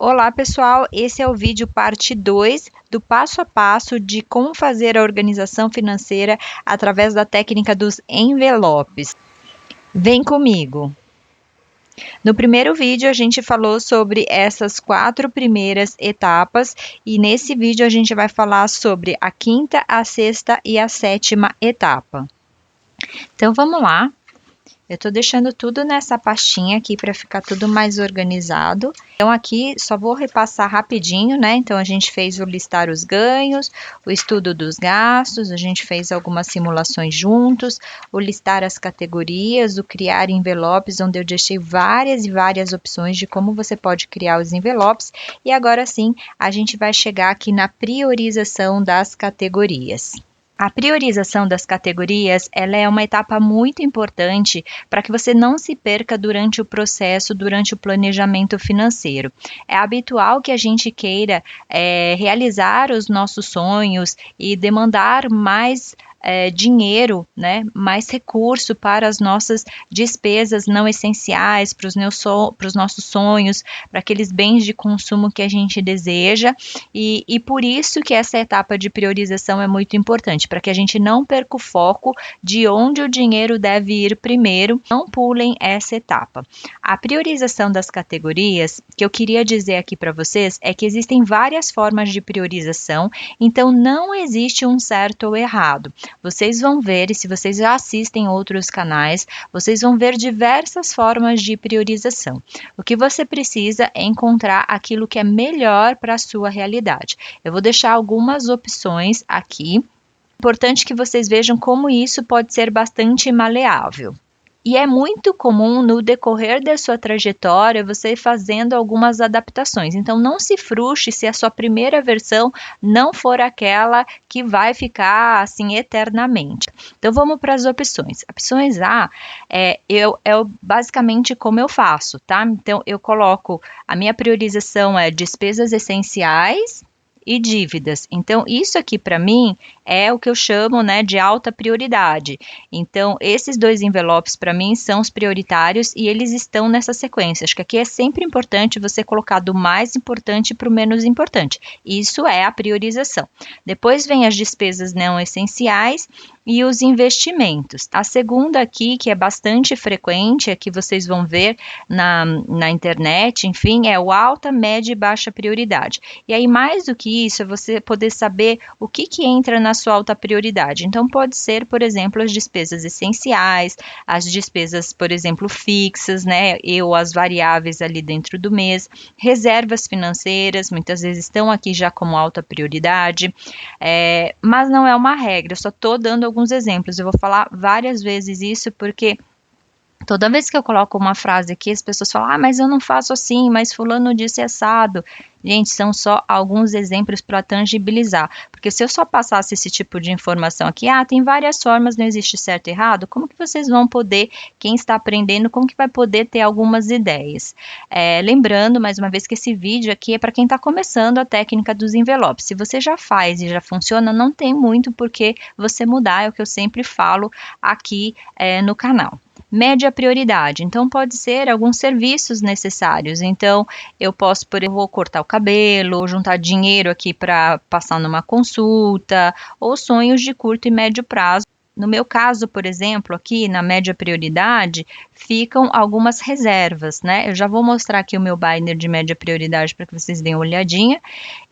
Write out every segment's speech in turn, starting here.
Olá pessoal, esse é o vídeo parte 2 do passo a passo de como fazer a organização financeira através da técnica dos envelopes. Vem comigo! No primeiro vídeo a gente falou sobre essas 4 primeiras etapas e nesse vídeo a gente vai falar sobre a 5ª, a 6ª e a 7ª etapa. Então vamos lá. Eu estou deixando tudo nessa pastinha aqui para ficar tudo mais organizado. Então aqui só vou repassar rapidinho, né? Então a gente fez o listar os ganhos, o estudo dos gastos, a gente fez algumas simulações juntos, o listar as categorias, o criar envelopes, onde eu deixei várias e várias opções de como você pode criar os envelopes. E agora sim, a gente vai chegar aqui na priorização das categorias. A priorização das categorias, ela é uma etapa muito importante para que você não se perca durante o processo, durante o planejamento financeiro. É habitual que a gente queira realizar os nossos sonhos e demandar mais dinheiro, né, mais recurso para as nossas despesas não essenciais, para os nossos sonhos, para aqueles bens de consumo que a gente deseja, e por isso que essa etapa de priorização é muito importante, para que a gente não perca o foco de onde o dinheiro deve ir primeiro, não pulem essa etapa. A priorização das categorias, que eu queria dizer aqui para vocês, é que existem várias formas de priorização, então não existe um certo ou errado. Vocês vão ver, e se vocês já assistem outros canais, vocês vão ver diversas formas de priorização. O que você precisa é encontrar aquilo que é melhor para a sua realidade. Eu vou deixar algumas opções aqui. Importante que vocês vejam como isso pode ser bastante maleável. E é muito comum no decorrer da sua trajetória você ir fazendo algumas adaptações. Então não se frustre se a sua primeira versão não for aquela que vai ficar assim eternamente. Então vamos para as opções. Opções A basicamente como eu faço, tá? Então eu coloco, a minha priorização é despesas essenciais e dívidas. Então, isso aqui para mim é o que eu chamo, né, de alta prioridade. Então, esses 2 envelopes para mim são os prioritários e eles estão nessa sequência. Acho que aqui é sempre importante você colocar do mais importante para o menos importante. Isso é a priorização. Depois vem as despesas não essenciais e os investimentos. A segunda aqui, que é bastante frequente, que vocês vão ver na internet, enfim, é o alta, média e baixa prioridade. E aí, mais do que isso, é você poder saber o que entra na sua alta prioridade. Então, pode ser, por exemplo, as despesas essenciais, as despesas, por exemplo, fixas, né, ou as variáveis ali dentro do mês, reservas financeiras, muitas vezes estão aqui já como alta prioridade, mas não é uma regra, eu só estou dando alguns exemplos, eu vou falar várias vezes isso porque toda vez que eu coloco uma frase aqui, as pessoas falam, mas eu não faço assim, mas fulano disse assado. Gente, são só alguns exemplos para tangibilizar, porque se eu só passasse esse tipo de informação aqui, tem várias formas, não existe certo e errado, como que vocês vão poder, quem está aprendendo, como que vai poder ter algumas ideias? Lembrando, mais uma vez, que esse vídeo aqui é para quem está começando a técnica dos envelopes. Se você já faz e já funciona, não tem muito por que você mudar, é o que eu sempre falo aqui no canal. Média prioridade, então pode ser alguns serviços necessários, então eu posso, por exemplo, vou cortar o cabelo, ou juntar dinheiro aqui para passar numa consulta, ou sonhos de curto e médio prazo. No meu caso, por exemplo, aqui na média prioridade, ficam algumas reservas, né? Eu já vou mostrar aqui o meu binder de média prioridade para que vocês deem uma olhadinha.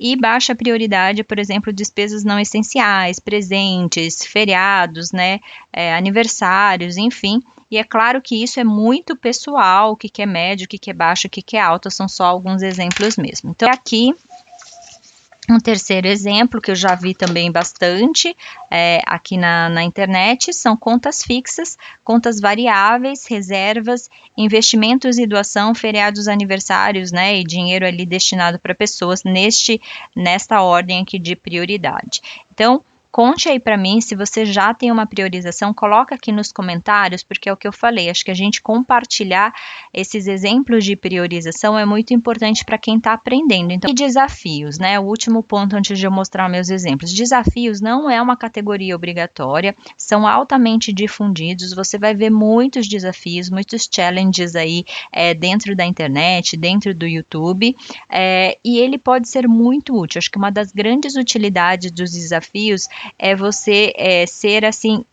E baixa prioridade, por exemplo, despesas não essenciais, presentes, feriados, né? Aniversários, enfim. E é claro que isso é muito pessoal, o que é médio, o que é baixo, o que é alto, são só alguns exemplos mesmo. Então, aqui um terceiro exemplo que eu já vi também bastante aqui na internet são contas fixas, contas variáveis, reservas, investimentos e doação, feriados, aniversários, né, e dinheiro ali destinado para pessoas nesta ordem aqui de prioridade. Então, conte aí para mim se você já tem uma priorização, coloca aqui nos comentários, porque é o que eu falei, acho que a gente compartilhar esses exemplos de priorização é muito importante para quem está aprendendo. Então, e desafios, né? O último ponto antes de eu mostrar meus exemplos. Desafios não é uma categoria obrigatória, são altamente difundidos, você vai ver muitos desafios, muitos challenges aí dentro da internet, dentro do YouTube, e ele pode ser muito útil. Acho que uma das grandes utilidades dos desafios é você ser assim,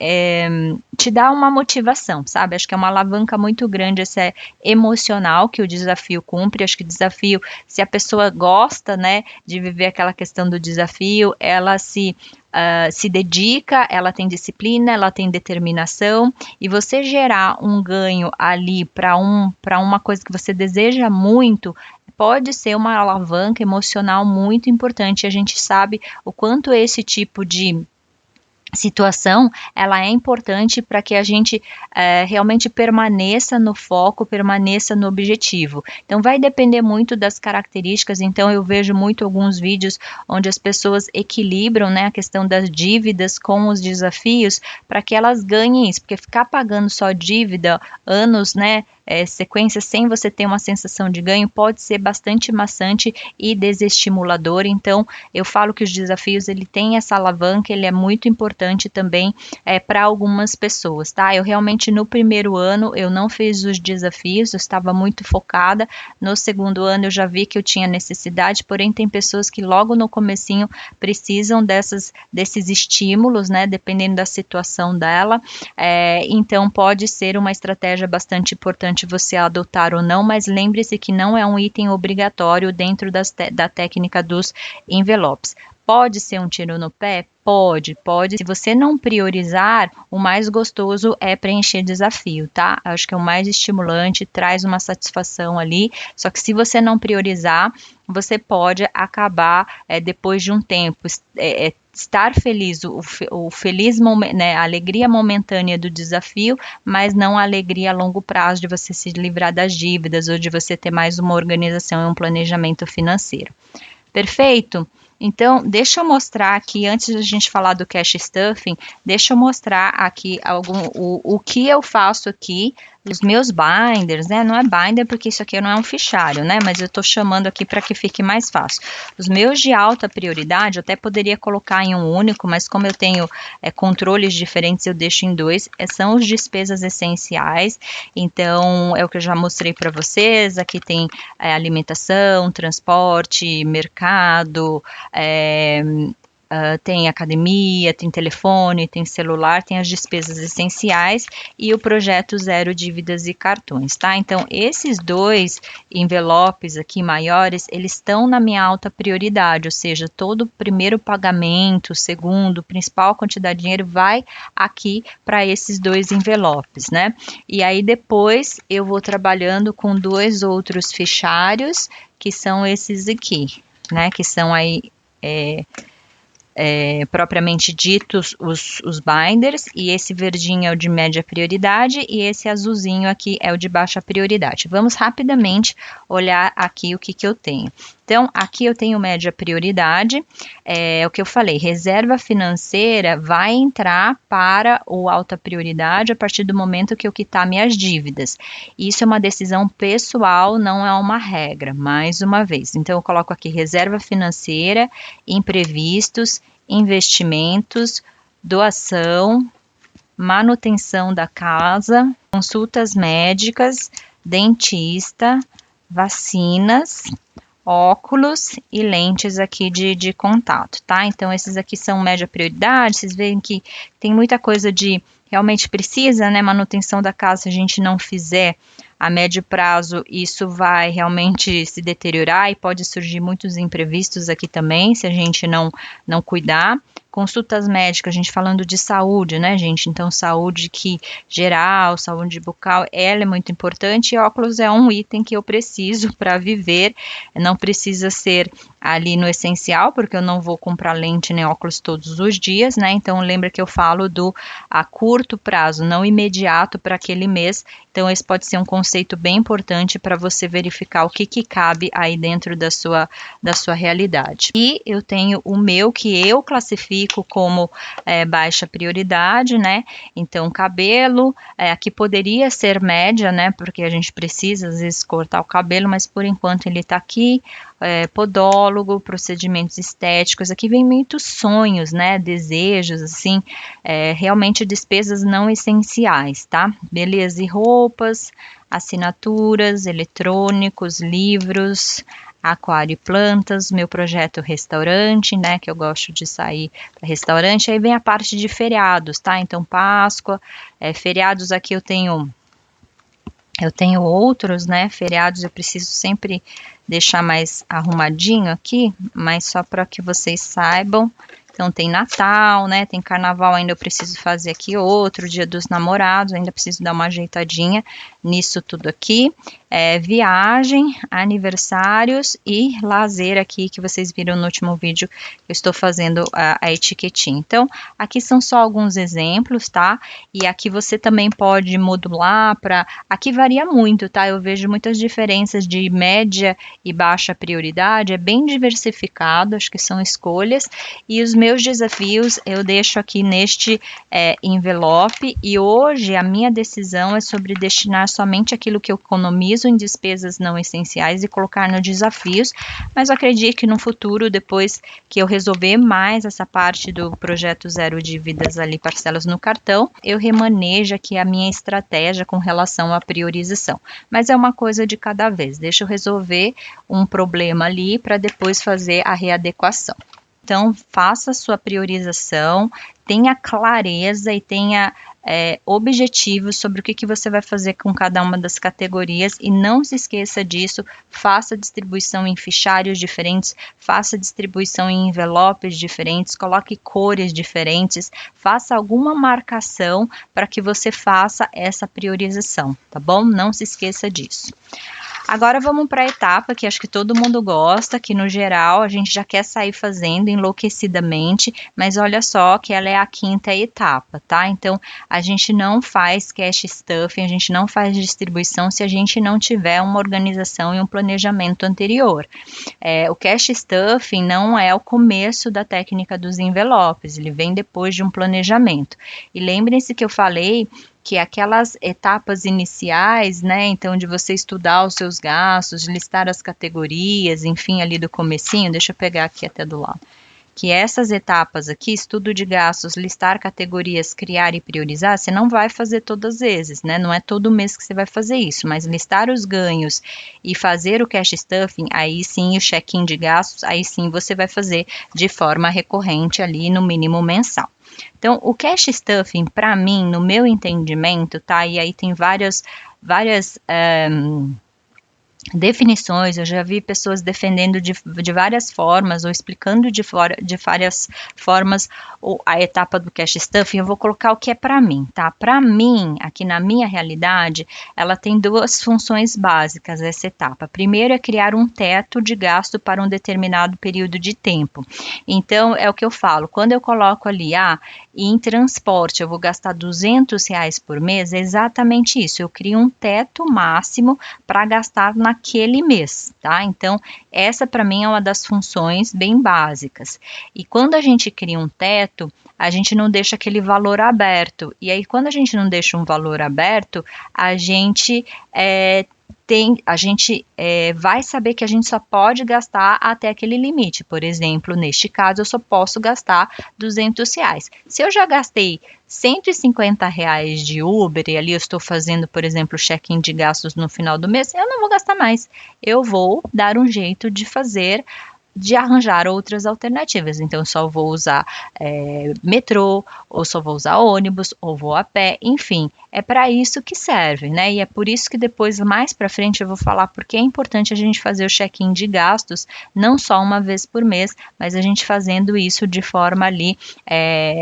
te dar uma motivação, sabe? Acho que é uma alavanca muito grande essa emocional que o desafio cumpre. Acho que desafio, se a pessoa gosta, né, de viver aquela questão do desafio, ela se dedica, ela tem disciplina, ela tem determinação, e você gerar um ganho ali para uma coisa que você deseja muito, pode ser uma alavanca emocional muito importante. A gente sabe o quanto esse tipo de situação, ela é importante para que a gente realmente permaneça no foco, permaneça no objetivo. Então, vai depender muito das características. Então, eu vejo muito alguns vídeos onde as pessoas equilibram, né, a questão das dívidas com os desafios para que elas ganhem isso, porque ficar pagando só dívida anos, né, sequência sem você ter uma sensação de ganho pode ser bastante maçante e desestimulador. Então, eu falo que os desafios, ele tem essa alavanca, ele é muito importante também para algumas pessoas, tá? Eu realmente no primeiro ano eu não fiz os desafios, eu estava muito focada. No segundo ano eu já vi que eu tinha necessidade, porém tem pessoas que logo no comecinho precisam desses estímulos, né? Dependendo da situação dela. Então pode ser uma estratégia bastante importante você adotar ou não, mas lembre-se que não é um item obrigatório dentro da técnica dos envelopes. Pode ser um tiro no pé? Pode. Se você não priorizar, o mais gostoso é preencher desafio, tá? Acho que é o mais estimulante, traz uma satisfação ali, só que se você não priorizar, você pode acabar, depois de um tempo, estar feliz, o feliz momento, né, a alegria momentânea do desafio, mas não a alegria a longo prazo de você se livrar das dívidas ou de você ter mais uma organização e um planejamento financeiro. Perfeito? Então, deixa eu mostrar aqui, antes da gente falar do cash stuffing, deixa eu mostrar aqui o que eu faço aqui, os meus binders, né? Não é binder porque isso aqui não é um fichário, né? Mas eu tô chamando aqui para que fique mais fácil. Os meus de alta prioridade, eu até poderia colocar em um único, mas como eu tenho controles diferentes, eu deixo em dois. São os despesas essenciais, então é o que eu já mostrei para vocês. Aqui tem alimentação, transporte, mercado, tem academia, tem telefone, tem celular, tem as despesas essenciais e o projeto zero dívidas e cartões, tá? Então, esses dois envelopes aqui maiores, eles estão na minha alta prioridade, ou seja, todo o primeiro pagamento, segundo, principal quantidade de dinheiro vai aqui para esses dois envelopes, né? E aí depois eu vou trabalhando com dois outros fichários, que são esses aqui, né? Que são aí propriamente ditos os binders, e esse verdinho é o de média prioridade e esse azulzinho aqui é o de baixa prioridade. Vamos rapidamente olhar aqui o que eu tenho. Então, aqui eu tenho média prioridade, o que eu falei, reserva financeira vai entrar para o alta prioridade a partir do momento que eu quitar minhas dívidas. Isso é uma decisão pessoal, não é uma regra, mais uma vez. Então, eu coloco aqui reserva financeira, imprevistos, investimentos, doação, manutenção da casa, consultas médicas, dentista, vacinas, óculos e lentes aqui de contato, tá? Então, esses aqui são média prioridade, vocês veem que tem muita coisa de realmente precisa, né? Manutenção da casa, se a gente não fizer a médio prazo, isso vai realmente se deteriorar e pode surgir muitos imprevistos aqui também, se a gente não cuidar. Consultas médicas, a gente falando de saúde, né, gente? Então, saúde geral, saúde bucal, ela é muito importante, e óculos é um item que eu preciso para viver, não precisa ser ali no essencial, porque eu não vou comprar lente nem óculos todos os dias, né? Então lembra que eu falo do a curto prazo, não imediato para aquele mês. Então esse pode ser um conceito bem importante para você verificar o que cabe aí dentro da sua realidade. E eu tenho o meu que eu classifico como baixa prioridade, né? Então cabelo, aqui poderia ser média, né? Porque a gente precisa às vezes cortar o cabelo, mas por enquanto ele tá aqui. Podólogo, procedimentos estéticos, aqui vem muitos sonhos, né, desejos, assim, realmente despesas não essenciais, tá? Beleza, e roupas, assinaturas, eletrônicos, livros, aquário e plantas, meu projeto restaurante, né, que eu gosto de sair para restaurante, aí vem a parte de feriados, tá? Então, Páscoa, feriados aqui eu tenho outros, né, feriados eu preciso sempre deixar mais arrumadinho aqui, mas só para que vocês saibam. Então tem Natal, né, tem Carnaval, ainda eu preciso fazer aqui outro, Dia dos Namorados, ainda preciso dar uma ajeitadinha nisso tudo aqui. Viagem, aniversários e lazer aqui, que vocês viram no último vídeo, eu estou fazendo a etiquetinha. Então, aqui são só alguns exemplos, tá? E aqui você também pode modular para... Aqui varia muito, tá? Eu vejo muitas diferenças de média e baixa prioridade, é bem diversificado, acho que são escolhas. E os meus desafios eu deixo aqui neste envelope, e hoje a minha decisão é sobre destinar somente aquilo que eu economizo em despesas não essenciais e colocar nos desafios, mas eu acredito que no futuro, depois que eu resolver mais essa parte do projeto Zero Dívidas ali, parcelas no cartão, eu remanejo aqui a minha estratégia com relação à priorização. Mas é uma coisa de cada vez, deixa eu resolver um problema ali para depois fazer a readequação. Então, faça a sua priorização, tenha clareza e tenha objetivos sobre o que você vai fazer com cada uma das categorias, e não se esqueça disso. Faça distribuição em fichários diferentes, faça distribuição em envelopes diferentes, coloque cores diferentes, faça alguma marcação para que você faça essa priorização, tá bom? Não se esqueça disso. Agora vamos para a etapa que acho que todo mundo gosta, que no geral a gente já quer sair fazendo enlouquecidamente, mas olha só que ela é a quinta etapa, tá? Então a gente não faz cash stuffing, a gente não faz distribuição se a gente não tiver uma organização e um planejamento anterior. O cash stuffing não é o começo da técnica dos envelopes, ele vem depois de um planejamento. E lembrem-se que eu falei que aquelas etapas iniciais, né, então de você estudar os seus gastos, listar as categorias, enfim, ali do comecinho, deixa eu pegar aqui até do lado, que essas etapas aqui, estudo de gastos, listar categorias, criar e priorizar, você não vai fazer todas as vezes, né, não é todo mês que você vai fazer isso, mas listar os ganhos e fazer o cash stuffing, aí sim, o check-in de gastos, aí sim você vai fazer de forma recorrente ali, no mínimo mensal. Então, o cash stuffing, para mim, no meu entendimento, tá? E aí tem várias definições, eu já vi pessoas defendendo de várias formas, ou explicando de várias formas a etapa do cash stuffing. Eu vou colocar o que é para mim, tá? Para mim, aqui na minha realidade, ela tem duas funções básicas, essa etapa. Primeiro é criar um teto de gasto para um determinado período de tempo. Então, é o que eu falo, quando eu coloco ali, em transporte eu vou gastar R$200 por mês, é exatamente isso, eu crio um teto máximo para gastar naquele mês, tá? Então, essa para mim é uma das funções bem básicas. E quando a gente cria um teto, a gente não deixa aquele valor aberto. E aí, quando a gente não deixa um valor aberto, a gente vai saber que a gente só pode gastar até aquele limite. Por exemplo, neste caso, eu só posso gastar R$200. Se eu já gastei R$150 de Uber e ali eu estou fazendo, por exemplo, check-in de gastos no final do mês, eu não vou gastar mais. Eu vou dar um jeito de arranjar outras alternativas. Então, eu só vou usar metrô, ou só vou usar ônibus, ou vou a pé, enfim, é para isso que serve, né? E é por isso que depois, mais para frente, eu vou falar porque é importante a gente fazer o check-in de gastos, não só uma vez por mês, mas a gente fazendo isso de forma ali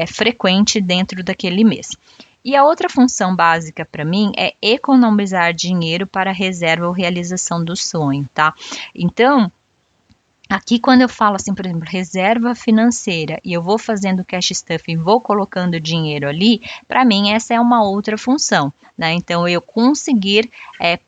frequente dentro daquele mês. E a outra função básica para mim é economizar dinheiro para reserva ou realização do sonho, tá? Então, Aqui, quando eu falo assim, por exemplo, reserva financeira e eu vou fazendo cash stuffing, vou colocando dinheiro ali, para mim essa é uma outra função, né? Então, eu conseguir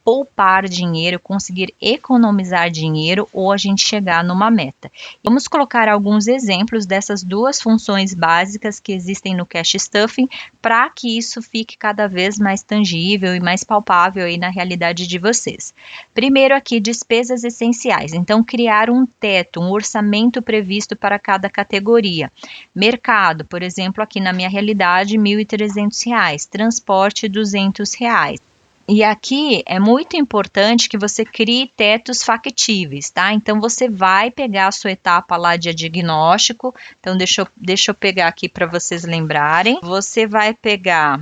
poupar dinheiro, conseguir economizar dinheiro ou a gente chegar numa meta. Vamos colocar alguns exemplos dessas duas funções básicas que existem no cash stuffing para que isso fique cada vez mais tangível e mais palpável aí na realidade de vocês. Primeiro aqui, despesas essenciais. Então, criar um teto, um orçamento previsto para cada categoria. Mercado, por exemplo, aqui na minha realidade, R$ 1.300. Transporte, R$ 200. E aqui é muito importante que você crie tetos factíveis, tá? Então, você vai pegar a sua etapa lá de diagnóstico. Então, deixa eu pegar aqui para vocês lembrarem. Você vai pegar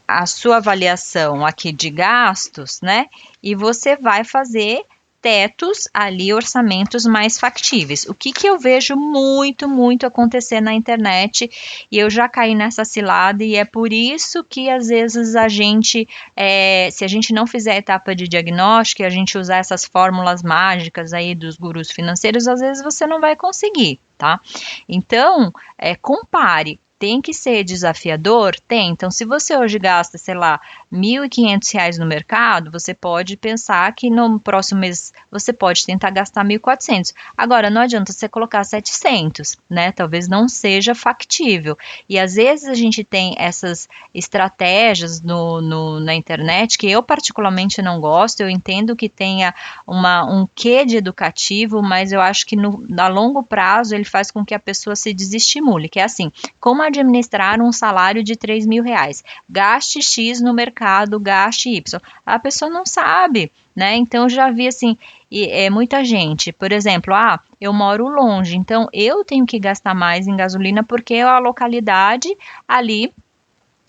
a sua avaliação aqui de gastos, né? E você vai fazer tetos ali, orçamentos mais factíveis. O que eu vejo muito acontecer na internet, e eu já caí nessa cilada, e é por isso que às vezes a gente, se a gente não fizer a etapa de diagnóstico, e a gente usar essas fórmulas mágicas aí dos gurus financeiros, às vezes você não vai conseguir, tá? Então, compare. Tem que ser desafiador? Tem. Então, se você hoje gasta, sei lá, R$ 1.500 no mercado, você pode pensar que no próximo mês você pode tentar gastar 1.400. Agora, não adianta você colocar 700, né? Talvez não seja factível. E às vezes a gente tem essas estratégias na internet que eu particularmente não gosto. Eu entendo que tenha um quê de educativo, mas eu acho que a longo prazo ele faz com que a pessoa se desestimule, que é assim, como administrar um salário de R$ 3.000? Gaste X no mercado, gaste Y. A pessoa não sabe, né? Então, eu já vi assim, muita gente, por exemplo, eu moro longe, então eu tenho que gastar mais em gasolina porque a localidade ali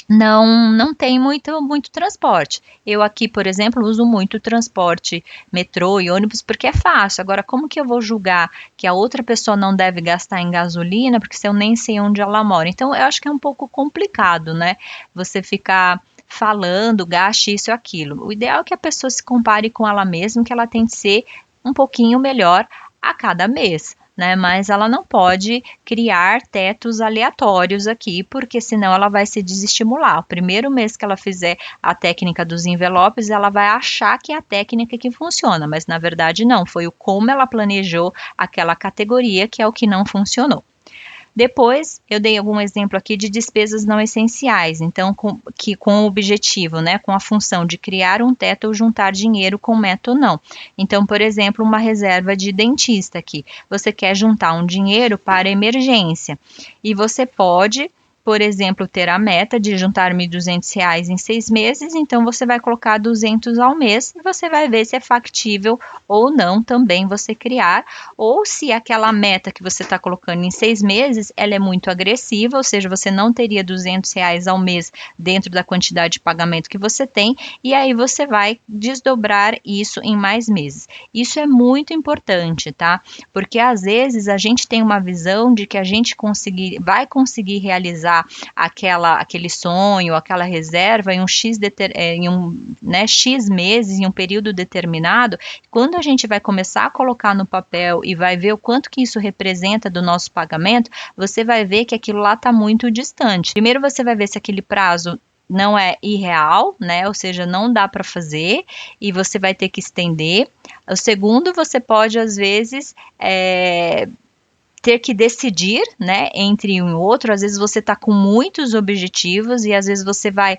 não tem muito transporte. Eu aqui, por exemplo, uso muito transporte, metrô e ônibus, porque é fácil. Agora, como que eu vou julgar que a outra pessoa não deve gastar em gasolina, porque se eu nem sei onde ela mora? Então, eu acho que é um pouco complicado, né? Você ficar falando, gaste isso e aquilo. O ideal é que a pessoa se compare com ela mesma, que ela tem que ser um pouquinho melhor a cada mês, né? Mas ela não pode criar tetos aleatórios aqui, porque senão ela vai se desestimular. O primeiro mês que ela fizer a técnica dos envelopes, ela vai achar que é a técnica que funciona, mas na verdade não, foi o como ela planejou aquela categoria que é o que não funcionou. Depois, eu dei algum exemplo aqui de despesas não essenciais, então, com o objetivo, né, com a função de criar um teto ou juntar dinheiro com meta ou não. Então, por exemplo, uma reserva de dentista aqui. Você quer juntar um dinheiro para emergência e você pode, por exemplo, ter a meta de juntar R$ 1.200 em 6 meses, então você vai colocar 200 ao mês e você vai ver se é factível ou não também você criar, ou se aquela meta que você está colocando em 6 meses, ela é muito agressiva, ou seja, você não teria R$ 200 ao mês dentro da quantidade de pagamento que você tem, e aí você vai desdobrar isso em mais meses. Isso é muito importante, tá? Porque às vezes a gente tem uma visão de que a gente vai conseguir realizar aquele sonho, aquela reserva em X meses, em um período determinado. Quando a gente vai começar a colocar no papel e vai ver o quanto que isso representa do nosso pagamento, você vai ver que aquilo lá está muito distante. Primeiro você vai ver se aquele prazo não é irreal, né? Ou seja, não dá para fazer e você vai ter que estender. O segundo, você pode, às vezes, ter que decidir, né, entre um e outro. Às vezes você está com muitos objetivos e às vezes você vai,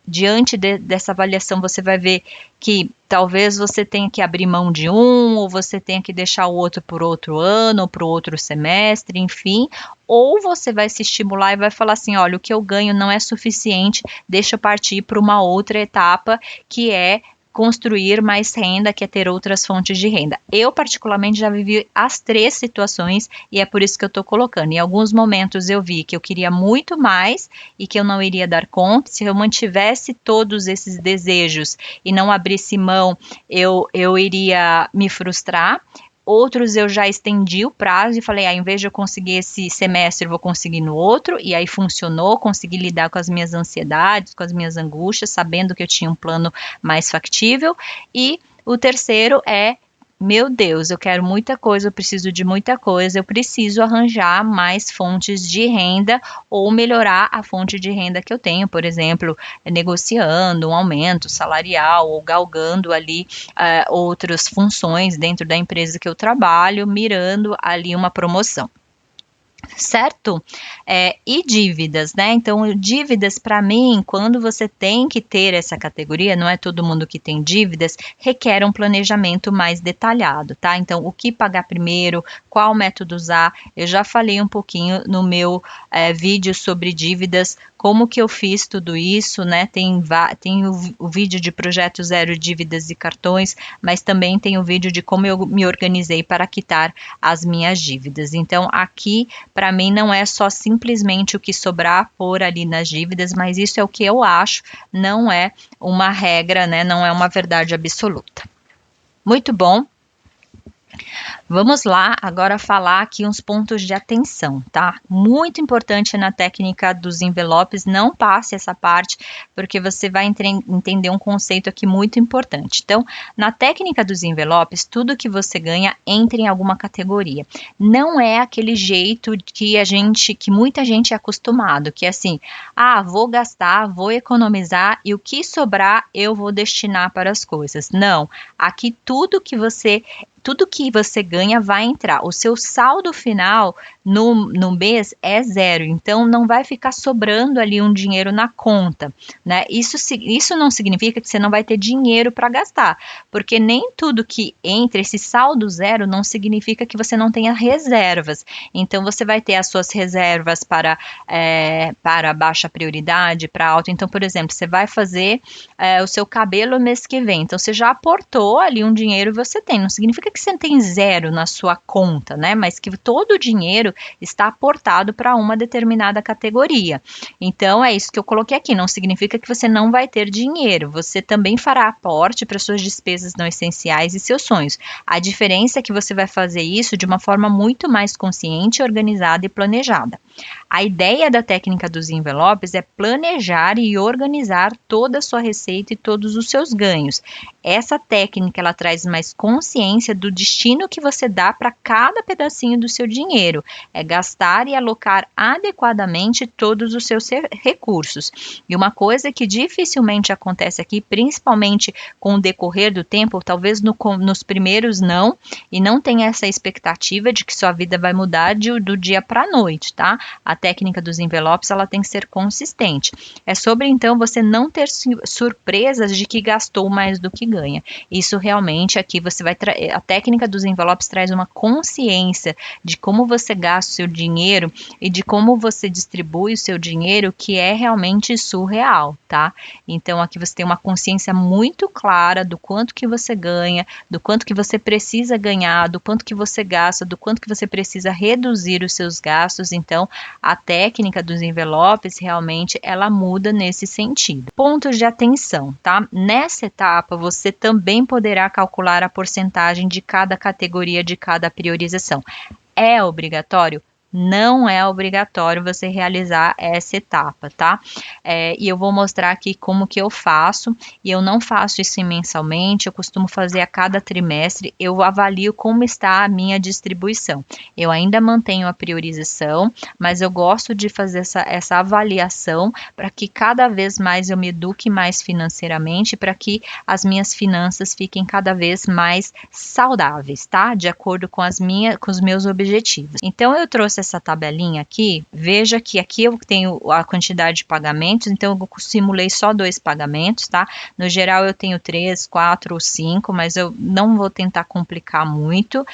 diante dessa avaliação, você vai ver que talvez você tenha que abrir mão de um, ou você tenha que deixar o outro por outro ano, ou para o outro semestre, enfim, ou você vai se estimular e vai falar assim, olha, o que eu ganho não é suficiente, deixa eu partir para uma outra etapa, que é construir mais renda, que é ter outras fontes de renda. Eu, particularmente, já vivi as 3 situações e é por isso que eu estou colocando. Em alguns momentos eu vi que eu queria muito mais e que eu não iria dar conta. Se eu mantivesse todos esses desejos e não abrisse mão, eu iria me frustrar. Outros eu já estendi o prazo e falei, em vez de eu conseguir esse semestre, eu vou conseguir no outro, e aí funcionou, consegui lidar com as minhas ansiedades, com as minhas angústias, sabendo que eu tinha um plano mais factível. E o terceiro é meu Deus, eu quero muita coisa, eu preciso de muita coisa, eu preciso arranjar mais fontes de renda ou melhorar a fonte de renda que eu tenho, por exemplo, negociando um aumento salarial ou galgando ali outras funções dentro da empresa que eu trabalho, mirando ali uma promoção. Certo? E dívidas, né? Então, dívidas, para mim, quando você tem que ter essa categoria, não é todo mundo que tem dívidas, requer um planejamento mais detalhado, tá? Então, o que pagar primeiro, qual método usar, eu já falei um pouquinho no meu vídeo sobre dívidas, como que eu fiz tudo isso, né? Tem o vídeo de projeto zero dívidas e cartões, mas também tem o vídeo de como eu me organizei para quitar as minhas dívidas. Então, aqui, para mim, não é só simplesmente o que sobrar por ali nas dívidas, mas isso é o que eu acho, não é uma regra, né? Não é uma verdade absoluta. Muito bom. Vamos lá agora falar aqui uns pontos de atenção, tá? Muito importante na técnica dos envelopes, não passe essa parte, porque você vai entender um conceito aqui muito importante. Então, na técnica dos envelopes, tudo que você ganha entra em alguma categoria. Não é aquele jeito que muita gente é acostumado, que é assim, vou gastar, vou economizar e o que sobrar eu vou destinar para as coisas. Não, aqui tudo que você ganha vai entrar. O seu saldo final no mês é zero, então não vai ficar sobrando ali um dinheiro na conta, né? Isso não significa que você não vai ter dinheiro para gastar, porque nem tudo que entra, esse saldo zero, não significa que você não tenha reservas. Então você vai ter as suas reservas para baixa prioridade, para alta. Então, por exemplo, você vai fazer o seu cabelo mês que vem, então você já aportou ali um dinheiro e você tem. Não significa que você tem zero na sua conta, né? Mas que todo o dinheiro está aportado para uma determinada categoria. Então, é isso que eu coloquei aqui. Não significa que você não vai ter dinheiro. Você também fará aporte para suas despesas não essenciais e seus sonhos. A diferença é que você vai fazer isso de uma forma muito mais consciente, organizada e planejada. A ideia da técnica dos envelopes é planejar e organizar toda a sua receita e todos os seus ganhos. Essa técnica, ela traz mais consciência do destino que você dá para cada pedacinho do seu dinheiro. É gastar e alocar adequadamente todos os seus recursos. E uma coisa que dificilmente acontece aqui, principalmente com o decorrer do tempo, talvez nos primeiros não, e não tenha essa expectativa de que sua vida vai mudar do dia para a noite, tá? A técnica dos envelopes, ela tem que ser consistente. É sobre, então, você não ter surpresas de que gastou mais do que ganha. Isso realmente aqui você vai a técnica dos envelopes traz uma consciência de como você gasta o seu dinheiro e de como você distribui o seu dinheiro, que é realmente surreal, tá? Então aqui você tem uma consciência muito clara do quanto que você ganha, do quanto que você precisa ganhar, do quanto que você gasta, do quanto que você precisa reduzir os seus gastos. Então a técnica dos envelopes realmente ela muda nesse sentido. Pontos de atenção, tá? Nessa etapa você também poderá calcular a porcentagem de cada categoria, de cada priorização. É obrigatório? Não é obrigatório você realizar essa etapa, tá? E eu vou mostrar aqui como que eu faço, e eu não faço isso mensalmente, eu costumo fazer a cada trimestre, eu avalio como está a minha distribuição. Eu ainda mantenho a priorização, mas eu gosto de fazer essa avaliação para que cada vez mais eu me eduque mais financeiramente, para que as minhas finanças fiquem cada vez mais saudáveis, tá? De acordo com os meus objetivos. Então, eu trouxe essa tabelinha aqui, veja que aqui eu tenho a quantidade de pagamentos, então eu simulei só 2 pagamentos, tá? No geral eu tenho 3, 4 ou 5, mas eu não vou tentar complicar muito.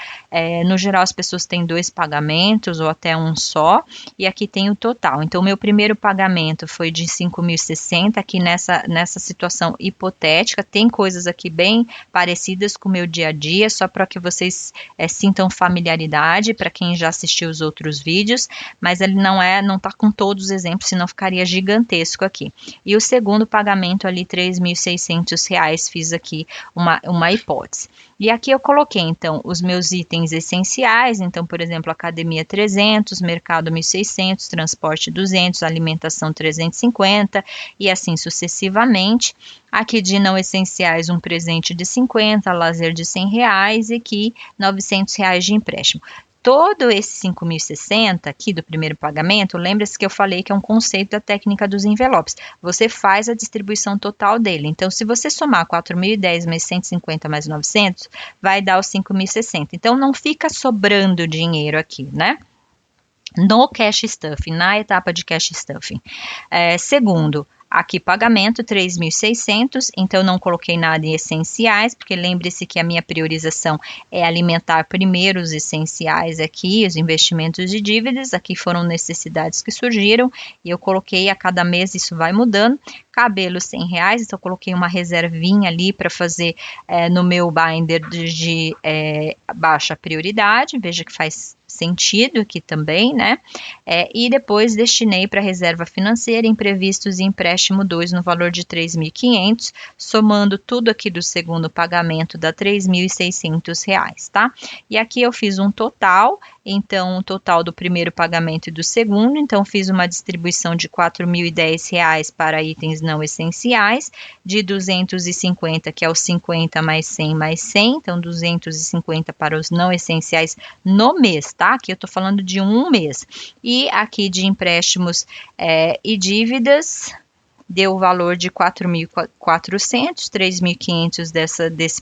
No geral as pessoas têm 2 pagamentos ou até um só, e aqui tem o total. Então o meu primeiro pagamento foi de 5.060, aqui nessa situação hipotética, tem coisas aqui bem parecidas com o meu dia a dia, só para que vocês sintam familiaridade, para quem já assistiu os outros outros vídeos, mas ele não tá com todos os exemplos, senão ficaria gigantesco aqui. E o segundo pagamento ali, R$ 3.600, fiz aqui uma hipótese. E aqui eu coloquei, então, os meus itens essenciais, então, por exemplo, academia 300, mercado 1.600, transporte 200, alimentação 350 e assim sucessivamente. Aqui de não essenciais, um presente de 50, lazer de R$ 100 e aqui R$ 900 de empréstimo. Todo esse 5.060 aqui do primeiro pagamento, lembra-se que eu falei que é um conceito da técnica dos envelopes. Você faz a distribuição total dele. Então, se você somar 4.010 mais 150 mais 900, vai dar os 5.060. Então, não fica sobrando dinheiro aqui, né? No cash stuffing, na etapa de cash stuffing. Segundo, aqui pagamento 3.600, então não coloquei nada em essenciais, porque lembre-se que a minha priorização é alimentar primeiro os essenciais aqui, os investimentos de dívidas, aqui foram necessidades que surgiram, e eu coloquei a cada mês, isso vai mudando. Cabelo R$ 100, então eu coloquei uma reservinha ali para fazer no meu binder de baixa prioridade, veja que faz sentido aqui também, né? E depois destinei para reserva financeira, imprevistos e empréstimo 2 no valor de 3.500, somando tudo aqui do segundo pagamento dá R$ 3.600, tá? E aqui eu fiz um total, então o total do primeiro pagamento e do segundo, então fiz uma distribuição de R$ 4.010 para itens não essenciais, de 250, que é os 50 mais 100 mais 100, então 250 para os não essenciais no mês, tá? Aqui eu tô falando de um mês. E aqui de empréstimos e dívidas, deu o valor de 4.400, 3.500 desse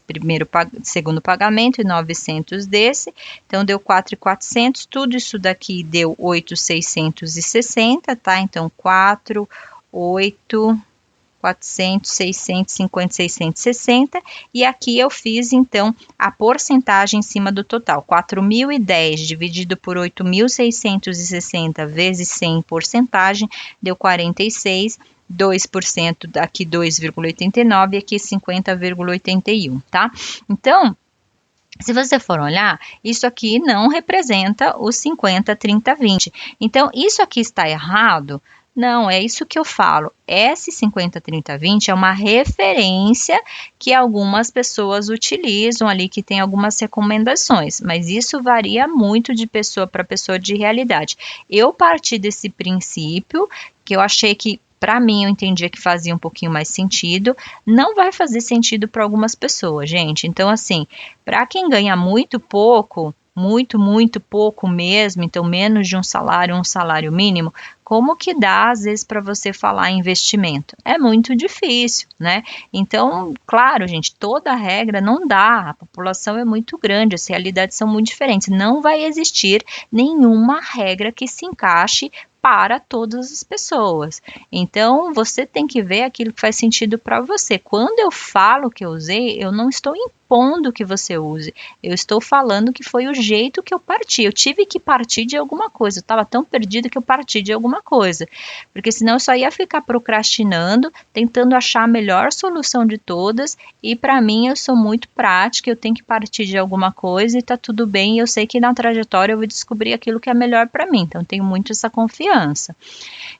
segundo pagamento e 900 desse, então deu 4.400, tudo isso daqui deu 8.660, tá? Então 4, 8... 400, 650, 660, e aqui eu fiz, então, a porcentagem em cima do total, 4.010 dividido por 8.660 vezes 100 porcentagem, deu 46, 2% aqui 2,89 e aqui 50,81, tá? Então, se você for olhar, isso aqui não representa os 50, 30, 20. Então, isso aqui está errado? Não, é isso que eu falo. Esse 50, 30, 20 é uma referência que algumas pessoas utilizam ali, que tem algumas recomendações, mas isso varia muito de pessoa para pessoa, de realidade. Eu parti desse princípio, que eu achei que, para mim, eu entendia que fazia um pouquinho mais sentido, não vai fazer sentido para algumas pessoas, gente. Então, assim, para quem ganha muito pouco, muito pouco mesmo, então menos de um salário mínimo, como que dá, às vezes, para você falar em investimento? É muito difícil, né? Então, claro, gente, toda regra não dá, a população é muito grande, as realidades são muito diferentes, não vai existir nenhuma regra que se encaixe para todas as pessoas. Então, você tem que ver aquilo que faz sentido para você. Quando eu falo que eu usei, eu não estou impondo que você use, eu estou falando que foi o jeito que eu parti. Eu tive que partir de alguma coisa, eu estava tão perdida que eu parti de alguma coisa, porque senão eu só ia ficar procrastinando, tentando achar a melhor solução de todas, e para mim eu sou muito prática, eu tenho que partir de alguma coisa e tá tudo bem, eu sei que na trajetória eu vou descobrir aquilo que é melhor para mim, então eu tenho muito essa confiança.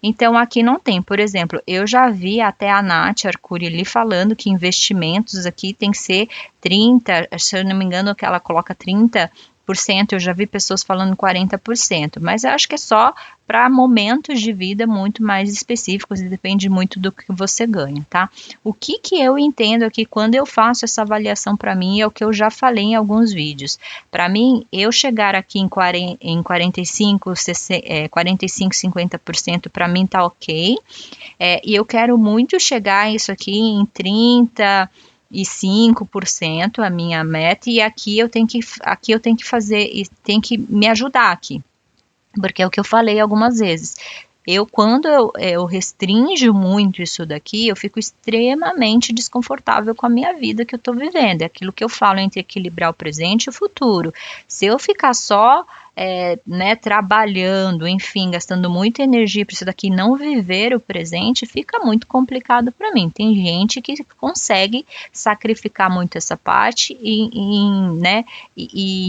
Então, aqui não tem, por exemplo, eu já vi até a Nath Arcuri ali falando que investimentos aqui tem que ser 30, se eu não me engano, que ela coloca 30%, eu já vi pessoas falando 40%, mas eu acho que é só para momentos de vida muito mais específicos e depende muito do que você ganha, tá? O que eu entendo aqui quando eu faço essa avaliação para mim é o que eu já falei em alguns vídeos. Para mim, eu chegar aqui em 45, 50%, para mim tá ok, e eu quero muito chegar isso aqui em 35%, a minha meta, e aqui eu tenho que fazer, e tem que me ajudar aqui, porque é o que eu falei algumas vezes. Quando eu restringo muito isso daqui, eu fico extremamente desconfortável com a minha vida que eu estou vivendo. É aquilo que eu falo entre equilibrar o presente e o futuro. Se eu ficar só trabalhando, enfim, gastando muita energia para isso daqui, não viver o presente, fica muito complicado para mim. Tem gente que consegue sacrificar muito essa parte e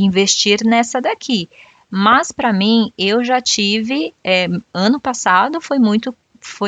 investir nessa daqui. Mas para mim, eu já tive, ano passado foi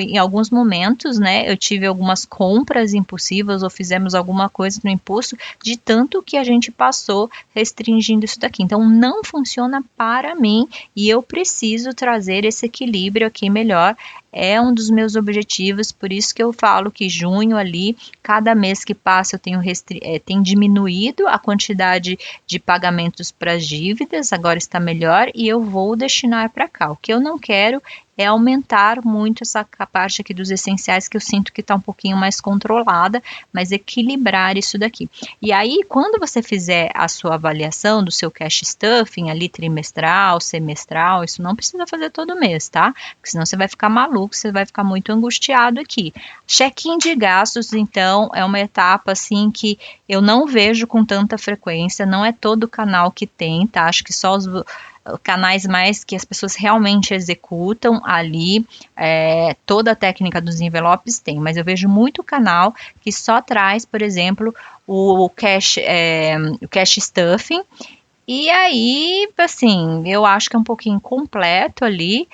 em alguns momentos, né? Eu tive algumas compras impulsivas ou fizemos alguma coisa no impulso de tanto que a gente passou restringindo isso daqui. Então, não funciona para mim e eu preciso trazer esse equilíbrio aqui melhor. É um dos meus objetivos, por isso que eu falo que junho ali, cada mês que passa eu tenho diminuído a quantidade de pagamentos para as dívidas, agora está melhor e eu vou destinar para cá. O que eu não quero é aumentar muito essa parte aqui dos essenciais, que eu sinto que está um pouquinho mais controlada, mas equilibrar isso daqui. E aí, quando você fizer a sua avaliação do seu cash stuffing, ali trimestral, semestral, isso não precisa fazer todo mês, tá? Porque senão você vai ficar maluco, você vai ficar muito angustiado aqui. Check-in de gastos, então, é uma etapa, assim, que eu não vejo com tanta frequência, não é todo canal que tem, tá? Acho que só os canais mais que as pessoas realmente executam ali, toda a técnica dos envelopes tem, mas eu vejo muito canal que só traz, por exemplo, o cash stuffing, e aí, assim, eu acho que é um pouquinho completo ali,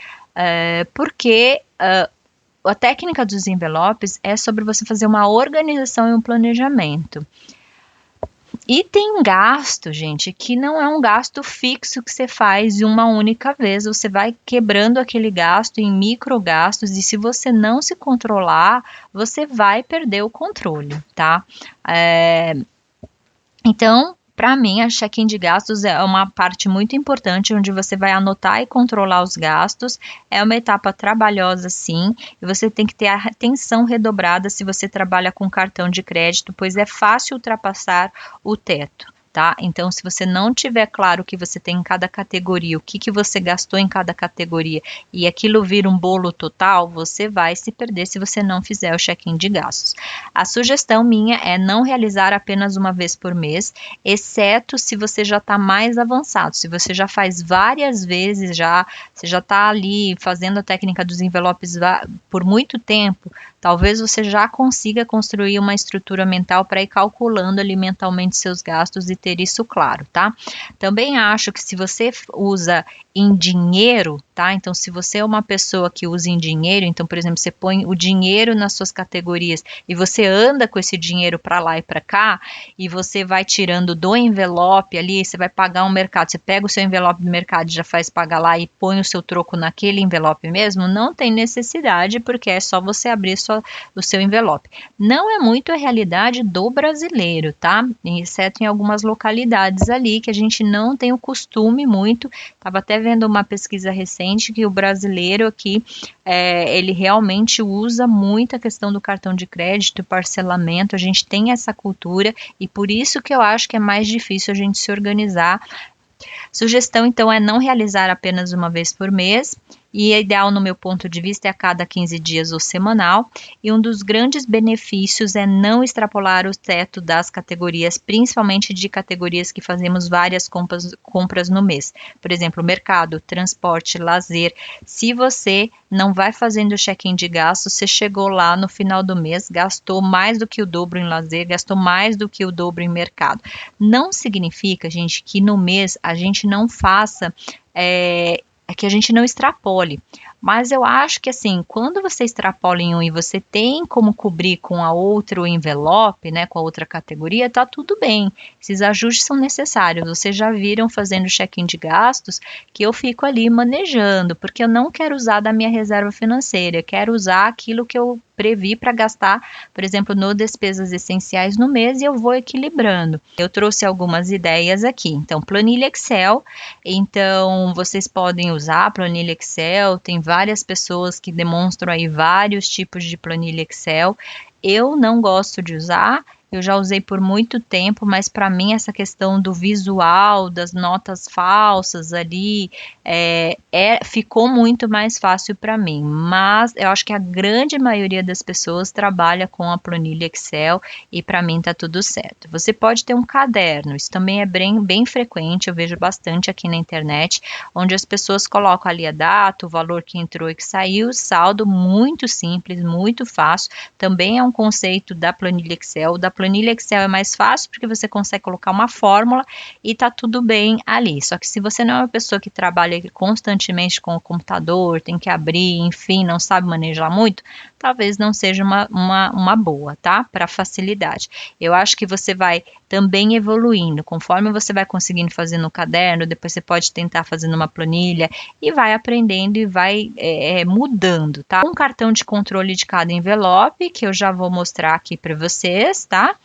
porque a técnica dos envelopes é sobre você fazer uma organização e um planejamento. E tem gasto, gente, que não é um gasto fixo que você faz de uma única vez. Você vai quebrando aquele gasto em micro gastos e se você não se controlar, você vai perder o controle, tá? Então, para mim, a check-in de gastos é uma parte muito importante, onde você vai anotar e controlar os gastos. É uma etapa trabalhosa, sim, e você tem que ter a atenção redobrada se você trabalha com cartão de crédito, pois é fácil ultrapassar o teto. Tá? Então, se você não tiver claro o que você tem em cada categoria, o que você gastou em cada categoria e aquilo vira um bolo total, você vai se perder se você não fizer o check-in de gastos. A sugestão minha é não realizar apenas uma vez por mês, exceto se você já está mais avançado, se você já faz várias vezes, você já está ali fazendo a técnica dos envelopes por muito tempo, talvez você já consiga construir uma estrutura mental para ir calculando ali mentalmente seus gastos e ter isso claro, tá? Também acho que se você usa em dinheiro, tá? Então, se você é uma pessoa que usa em dinheiro, então, por exemplo, você põe o dinheiro nas suas categorias e você anda com esse dinheiro para lá e para cá e você vai tirando do envelope ali, você vai pagar um mercado, você pega o seu envelope do mercado e já faz pagar lá e põe o seu troco naquele envelope mesmo, não tem necessidade, porque é só você abrir o seu envelope. Não é muito a realidade do brasileiro, tá? Exceto em algumas localidades ali que a gente não tem o costume muito. Estava até vendo uma pesquisa recente que o brasileiro aqui, ele realmente usa muito a questão do cartão de crédito e parcelamento, a gente tem essa cultura e por isso que eu acho que é mais difícil a gente se organizar. Sugestão, então, é não realizar apenas uma vez por mês, e ideal, no meu ponto de vista, é a cada 15 dias ou semanal, e um dos grandes benefícios é não extrapolar o teto das categorias, principalmente de categorias que fazemos várias compras no mês. Por exemplo, mercado, transporte, lazer. Se você não vai fazendo o check-in de gastos, você chegou lá no final do mês, gastou mais do que o dobro em lazer, gastou mais do que o dobro em mercado. Não significa, gente, que no mês a gente não faça, que a gente não extrapole. Mas eu acho que assim, quando você extrapola em um e você tem como cobrir com a outro envelope, né, com a outra categoria, tá tudo bem. Esses ajustes são necessários. Vocês já viram fazendo check-in de gastos que eu fico ali manejando, porque eu não quero usar da minha reserva financeira, eu quero usar aquilo que eu previ para gastar, por exemplo, no despesas essenciais no mês e eu vou equilibrando. Eu trouxe algumas ideias aqui. Então, planilha Excel. Então, vocês podem usar a planilha Excel, tem várias pessoas que demonstram aí vários tipos de planilha Excel. Eu não gosto de usar, eu já usei por muito tempo, mas para mim essa questão do visual, das notas falsas ali, ficou muito mais fácil para mim. Mas eu acho que a grande maioria das pessoas trabalha com a planilha Excel e para mim tá tudo certo. Você pode ter um caderno, isso também é bem frequente, eu vejo bastante aqui na internet, onde as pessoas colocam ali a data, o valor que entrou e que saiu, saldo muito simples, muito fácil. Também é um conceito da planilha Excel, da planilha planilha Excel é mais fácil porque você consegue colocar uma fórmula e tá tudo bem ali. Só que se você não é uma pessoa que trabalha constantemente com o computador, tem que abrir, enfim, não sabe manejar muito, talvez não seja uma boa, tá? Para facilidade. Eu acho que você vai também evoluindo, conforme você vai conseguindo fazer no caderno, depois você pode tentar fazer numa planilha e vai aprendendo e vai mudando, tá? Um cartão de controle de cada envelope, que eu já vou mostrar aqui para vocês, tá?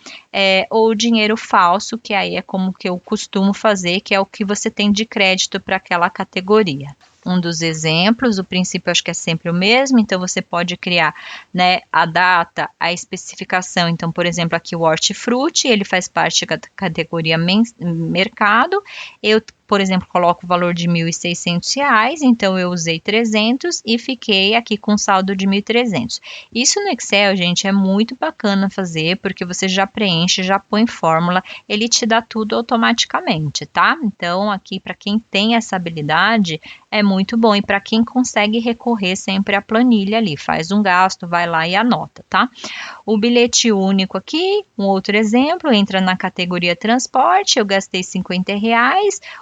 Ou dinheiro falso, que aí é como que eu costumo fazer, que é o que você tem de crédito para aquela categoria. Um dos exemplos, o princípio acho que é sempre o mesmo, então você pode criar, né, a data, a especificação. Então, por exemplo, aqui o hortifruti, ele faz parte da categoria mercado. Eu, por exemplo, coloco o valor de R$ 1.600, então eu usei 300 e fiquei aqui com saldo de 1.300. Isso no Excel, gente, é muito bacana fazer, porque você já preenche, já põe fórmula, ele te dá tudo automaticamente, tá? Então, aqui, para quem tem essa habilidade, é muito bom. E para quem consegue recorrer sempre à planilha ali, faz um gasto, vai lá e anota, tá? O bilhete único aqui, um outro exemplo, entra na categoria transporte, eu gastei R$ 50,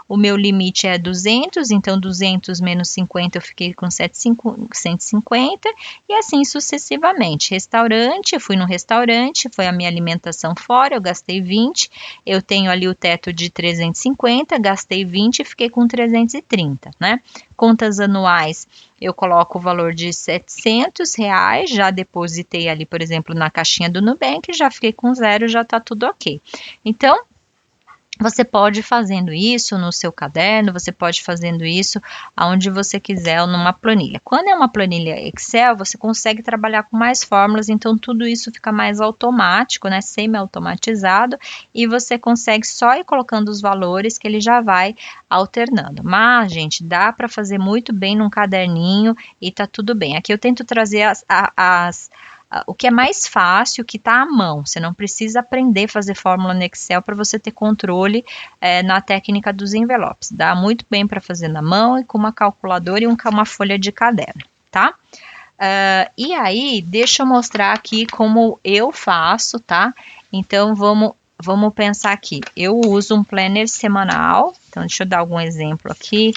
o meu limite é 200, então 200 menos 50 eu fiquei com 150 e assim sucessivamente. Restaurante, eu fui no restaurante, foi a minha alimentação fora, eu gastei 20, eu tenho ali o teto de 350, gastei 20 e fiquei com 330, né? Contas anuais, eu coloco o valor de R$ 700, já depositei ali, por exemplo, na caixinha do Nubank, já fiquei com zero, já tá tudo ok. Então, você pode ir fazendo isso no seu caderno, você pode ir fazendo isso aonde você quiser ou numa planilha. Quando é uma planilha Excel, você consegue trabalhar com mais fórmulas, então tudo isso fica mais automático, né, semi-automatizado, e você consegue só ir colocando os valores que ele já vai alternando. Mas, gente, dá para fazer muito bem num caderninho e tá tudo bem. Aqui eu tento trazer o que é mais fácil, o que está à mão. Você não precisa aprender a fazer fórmula no Excel para você ter controle na técnica dos envelopes. Dá muito bem para fazer na mão e com uma calculadora e uma folha de caderno, tá? E aí, deixa eu mostrar aqui como eu faço, tá? Então, vamos pensar aqui. Eu uso um planner semanal. Então, deixa eu dar algum exemplo aqui.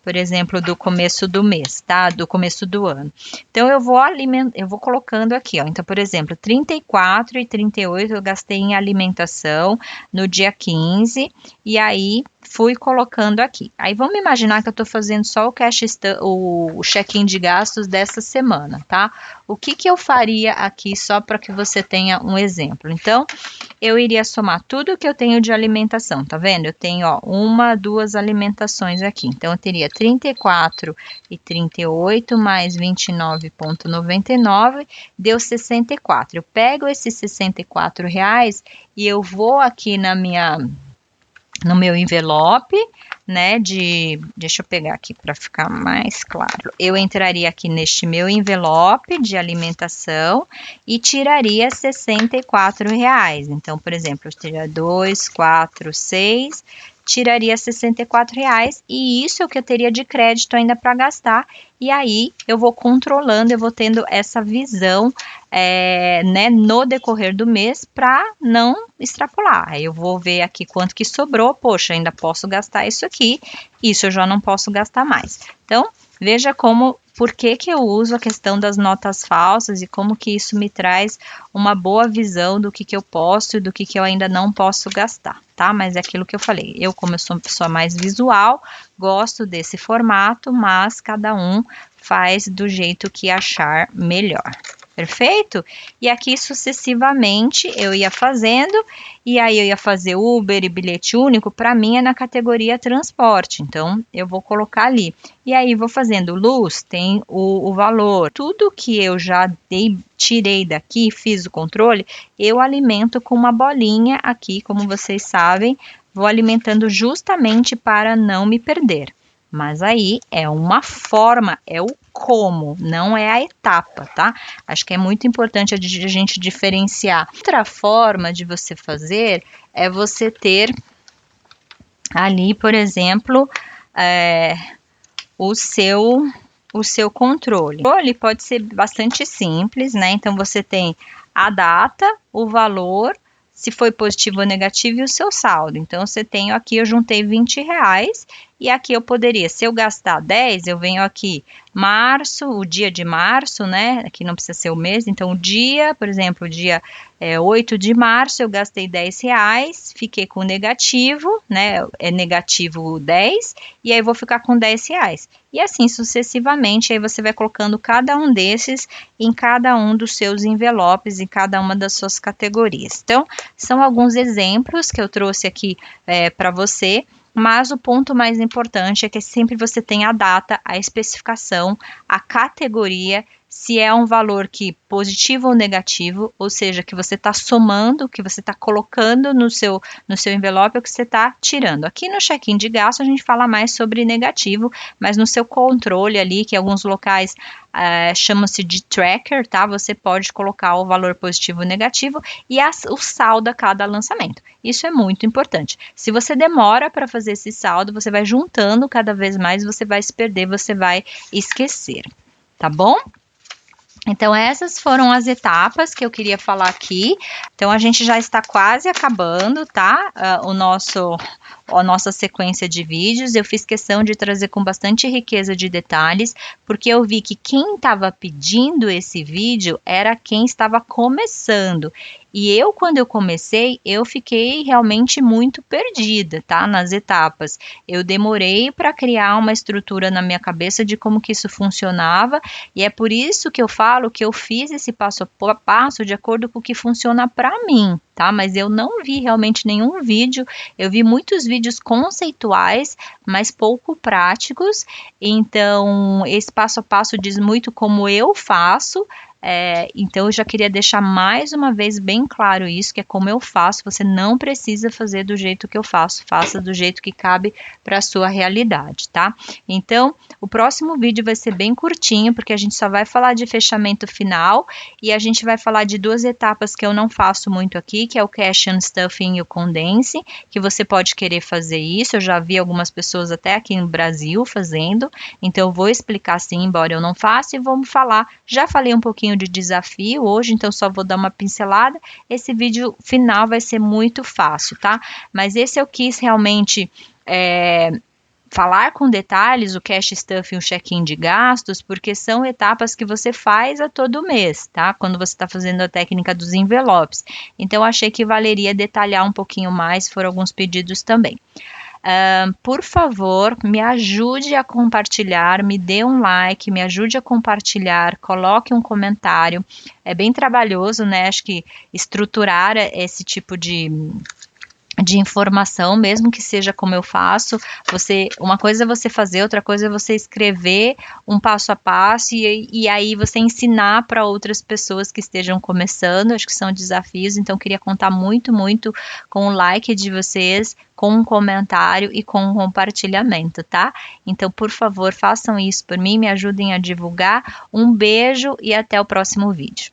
Por exemplo, do começo do mês, tá? Do começo do ano. Então, eu vou colocando aqui, ó. Então, por exemplo, 34 e 38 eu gastei em alimentação no dia 15, e aí fui colocando aqui. Aí, vamos imaginar que eu tô fazendo só o check-in de gastos dessa semana, tá? O que eu faria aqui só para que você tenha um exemplo? Então, eu iria somar tudo que eu tenho de alimentação, tá vendo? Eu tenho, ó, 1, 2 alimentações aqui. Então, eu teria 34 e 38 mais 29,99 deu 64. Eu pego esses R$ 64 e eu vou aqui no meu envelope, né, deixa eu pegar aqui para ficar mais claro. Eu entraria aqui neste meu envelope de alimentação e tiraria R$ 64. Então, por exemplo, eu teria 2, 4, 6, tiraria R$ 64 e isso é o que eu teria de crédito ainda para gastar. E aí eu vou controlando, eu vou tendo essa visão, né, no decorrer do mês para não extrapolar. Aí eu vou ver aqui quanto que sobrou, poxa, ainda posso gastar isso aqui, isso eu já não posso gastar mais. Então, veja por que eu uso a questão das notas falsas e como que isso me traz uma boa visão do que eu posso e do que eu ainda não posso gastar, tá? Mas é aquilo que eu falei, eu como eu sou uma pessoa mais visual, gosto desse formato, mas cada um faz do jeito que achar melhor. Perfeito? E aqui sucessivamente eu ia fazendo, e aí eu ia fazer Uber e bilhete único, para mim é na categoria transporte, então eu vou colocar ali. E aí vou fazendo luz, tem o valor, tudo que eu já tirei daqui, fiz o controle, eu alimento com uma bolinha aqui, como vocês sabem, vou alimentando justamente para não me perder. Mas aí é uma forma, é o como, não é a etapa, tá? Acho que é muito importante a gente diferenciar. Outra forma de você fazer é você ter ali, por exemplo, o seu controle. O controle pode ser bastante simples, né? Então, você tem a data, o valor, se foi positivo ou negativo e o seu saldo. Então, você tem aqui, eu juntei R$ 20 e aqui eu poderia, se eu gastar 10, eu venho aqui, março, o dia de março, né? Aqui não precisa ser o mês, então o dia, por exemplo, o dia 8 de março, eu gastei R$ 10, fiquei com negativo, né? É negativo 10, e aí eu vou ficar com R$ 10. E assim sucessivamente, aí você vai colocando cada um desses em cada um dos seus envelopes, em cada uma das suas categorias. Então, são alguns exemplos que eu trouxe aqui para você. Mas o ponto mais importante é que sempre você tem a data, a especificação, a categoria, se é um valor que positivo ou negativo, ou seja, que você está somando, que você está colocando no seu envelope, ou que você está tirando. Aqui no check-in de gasto a gente fala mais sobre negativo, mas no seu controle ali, que em alguns locais chama-se de tracker, tá? Você pode colocar o valor positivo ou negativo e o saldo a cada lançamento. Isso é muito importante. Se você demora para fazer esse saldo, você vai juntando cada vez mais, você vai se perder, você vai esquecer, tá bom? Então, essas foram as etapas que eu queria falar aqui. Então, a gente já está quase acabando, tá? A nossa sequência de vídeos. Eu fiz questão de trazer com bastante riqueza de detalhes, porque eu vi que quem estava pedindo esse vídeo era quem estava começando. E eu, quando eu comecei, eu fiquei realmente muito perdida, tá? Nas etapas. Eu demorei para criar uma estrutura na minha cabeça de como que isso funcionava, e é por isso que eu falo que eu fiz esse passo a passo de acordo com o que funciona para mim, tá? Mas eu não vi realmente nenhum vídeo, eu vi muitos vídeos conceituais, mas pouco práticos. Então, esse passo a passo diz muito como eu faço. Então eu já queria deixar mais uma vez bem claro isso, que é como eu faço, você não precisa fazer do jeito que eu faço, faça do jeito que cabe para a sua realidade, tá? Então, o próximo vídeo vai ser bem curtinho, porque a gente só vai falar de fechamento final, e a gente vai falar de duas etapas que eu não faço muito aqui, que é o cash and stuffing e o condense, que você pode querer fazer isso, eu já vi algumas pessoas até aqui no Brasil fazendo, então eu vou explicar sim, embora eu não faça, e vamos falar, já falei um pouquinho de desafio hoje, então só vou dar uma pincelada. Esse vídeo final vai ser muito fácil, tá? Mas esse eu quis realmente falar com detalhes o cash stuff e o check-in de gastos, porque são etapas que você faz a todo mês, tá? Quando você está fazendo a técnica dos envelopes. Então, achei que valeria detalhar um pouquinho mais, foram alguns pedidos também. Por favor, me ajude a compartilhar, me dê um like, me ajude a compartilhar, coloque um comentário. É bem trabalhoso, né? Acho que estruturar esse tipo de informação, mesmo que seja como eu faço, uma coisa é você fazer, outra coisa é você escrever um passo a passo e aí você ensinar para outras pessoas que estejam começando, acho que são desafios, então queria contar muito, muito com o like de vocês, com um comentário e com um compartilhamento, tá? Então, por favor, façam isso por mim, me ajudem a divulgar. Um beijo e até o próximo vídeo.